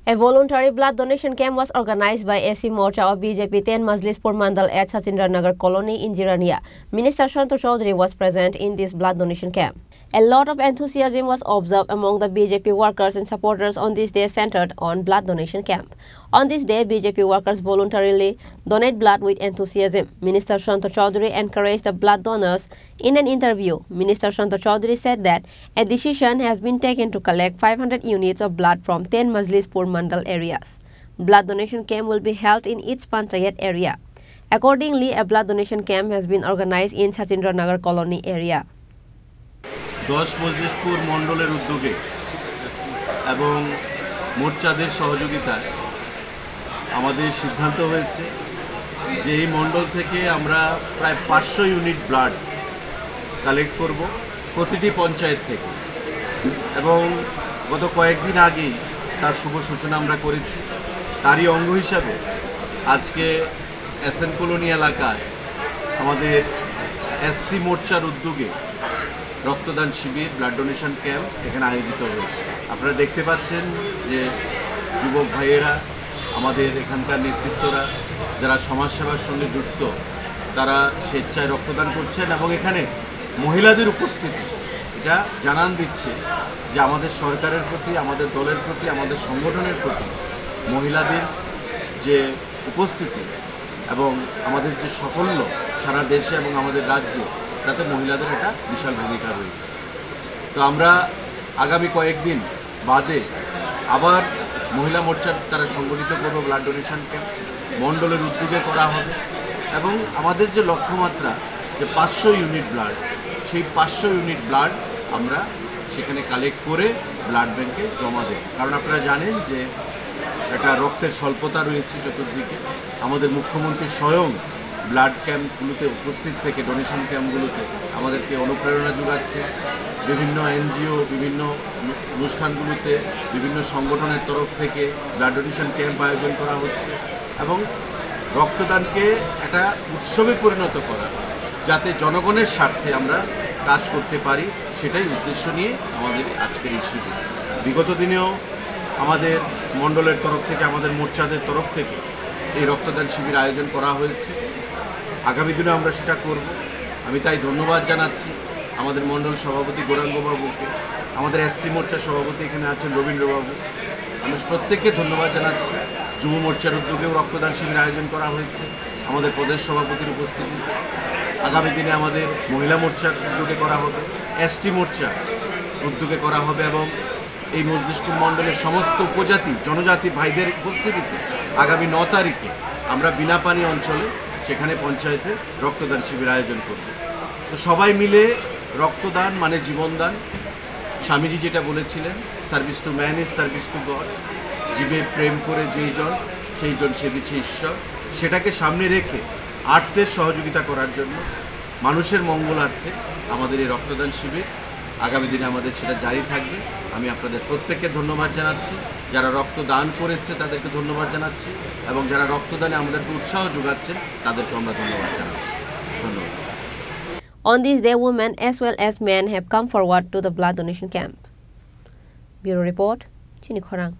A voluntary blood donation camp was organized by SC Morcha of BJP 10 Majlispur Mandal at Sachindranagar Colony in Jirania. Minister Santosh Chaudhary was present in this blood donation camp. A lot of enthusiasm was observed among the BJP workers and supporters on this day centered on blood donation camp. On this day, BJP workers voluntarily donate blood with enthusiasm. Minister Santosh Chaudhary encouraged the blood donors. In an interview, Minister Santosh Chaudhary said that a decision has been taken to collect 500 units of blood from 10 Majlispur Mandal areas. Blood donation camp will be held in each Panchayat area. Accordingly, a blood donation camp has been organized in Sachindranagar Colony area. 10 Majlishpur মণ্ডলের উদ্যোগে এবং মোর্চাদের সহযোগিতায় আমাদের সিদ্ধান্ত হয়েছে যে এই মণ্ডল থেকে আমরা প্রায় 500 ইউনিট ব্লাড কালেক্ট করব প্রতিটি পঞ্চায়েত থেকে এবং গত কয়েকদিন আগেই তার শুভ সূচনা আমরা করেছি। তারই অঙ্গ হিসাবে আজকে এসএন কলোনি এলাকায় আমাদের এসসি মোর্চার উদ্যোগে রক্তদান শিবির ব্লাড ডোনেশন ক্যাম্প এখানে আয়োজিত হয়েছে। আপনারা দেখতে পাচ্ছেন যে যুবক ভাইয়েরা আমাদের এখানকার নেতৃত্বরা যারা সমাজসেবার সঙ্গে যুক্ত তারা স্বেচ্ছায় রক্তদান করছেন এবং এখানে মহিলাদের উপস্থিতি এটা জানান দিচ্ছে যে আমাদের সরকারের প্রতি, আমাদের দলের প্রতি, আমাদের সংগঠনের প্রতি মহিলাদের যে উপস্থিতি এবং আমাদের যে সাফল্য সারা দেশে এবং আমাদের রাজ্যে তাতে মহিলাদের একটা বিশাল ভূমিকা রয়েছে। তো আমরা আগামী কয়েকদিন বাদে আবার মহিলা মোর্চার তারা সংগঠিত করবো ব্লাড ডোনেশন ক্যাম্প মণ্ডলের উদ্যোগে করা হবে এবং আমাদের যে লক্ষ্যমাত্রা যে 500 ইউনিট ব্লাড, সেই 500 ইউনিট ব্লাড আমরা সেখানে কালেক্ট করে ব্লাড ব্যাংকে জমা দেব। কারণ আপনারা জানেন যে একটা রক্তের স্বল্পতা রয়েছে চতুর্দিকে। আমাদের মুখ্যমন্ত্রী স্বয়ং ব্লাড ক্যাম্পগুলোতে উপস্থিত থেকে ডোনেশন ক্যাম্পগুলোতে আমাদেরকে অনুপ্রেরণা যোগাচ্ছে। বিভিন্ন এনজিও, বিভিন্ন অনুষ্ঠানগুলোতে বিভিন্ন সংগঠনের তরফ থেকে ব্লাড ডোনেশন ক্যাম্প আয়োজন করা হচ্ছে এবং রক্তদানকে একটা উৎসবে পরিণত করা, যাতে জনগণের স্বার্থে আমরা কাজ করতে পারি, সেটাই উদ্দেশ্য নিয়ে আমাদের আজকের এই শিবির। বিগত দিনেও আমাদের মণ্ডলের তরফ থেকে, আমাদের মোর্চাদের তরফ থেকে এই রক্তদান শিবির আয়োজন করা হয়েছে। আগামী দিনে আমরা সেটা করব। আমি তাই ধন্যবাদ জানাচ্ছি আমাদের মণ্ডল সভাপতি গৌরাঙ্গবাবুকে, আমাদের এসসি মোর্চার সভাপতি এখানে আছেন রবীন্দ্রবাবু। আমি প্রত্যেককে ধন্যবাদ জানাচ্ছি। যুব মোর্চার উদ্যোগেও রক্তদান শিবির আয়োজন করা হয়েছে আমাদের প্রদেশ সভাপতির উপস্থিতিতে। আগামী দিনে আমাদের মহিলা মোর্চার উদ্যোগে করা হবে, এসটি মোর্চা উদ্যোগে করা হবে এবং এই মজলিসপুর মণ্ডলের সমস্ত উপজাতি জনজাতি ভাইদের উপস্থিতিতে আগামী 9 তারিখে আমরা বিনাপানি অঞ্চলে সেখানে পঞ্চায়েতে রক্তদান শিবির আয়োজন করব। তো সবাই মিলে রক্তদান মানে জীবনদান। স্বামীজি যেটা বলেছিলেন, service to man is service to god. জীবে প্রেম করে যেই জন সেই জন সেবিছে ঈশ্বর। সেটাকে সামনে রেখে আর্থের সহযোগিতা করার জন্য, মানুষের মঙ্গলার্থে আমাদের এই রক্তদান শিবির আগামী দিনে আমাদের সেটা জারি থাকবে। আমি আপনাদের প্রত্যেককে ধন্যবাদ জানাচ্ছি। যারা রক্তদান করেছে তাদেরকে ধন্যবাদ জানাচ্ছি এবং যারা রক্তদানে আমাদেরকে উৎসাহ যোগাচ্ছেন তাদেরকে আমরা ধন্যবাদ জানাচ্ছি। ধন্যবাদ। On this day, women as well as men have come forward to the blood donation camp. Bureau Report, Chini Khorang.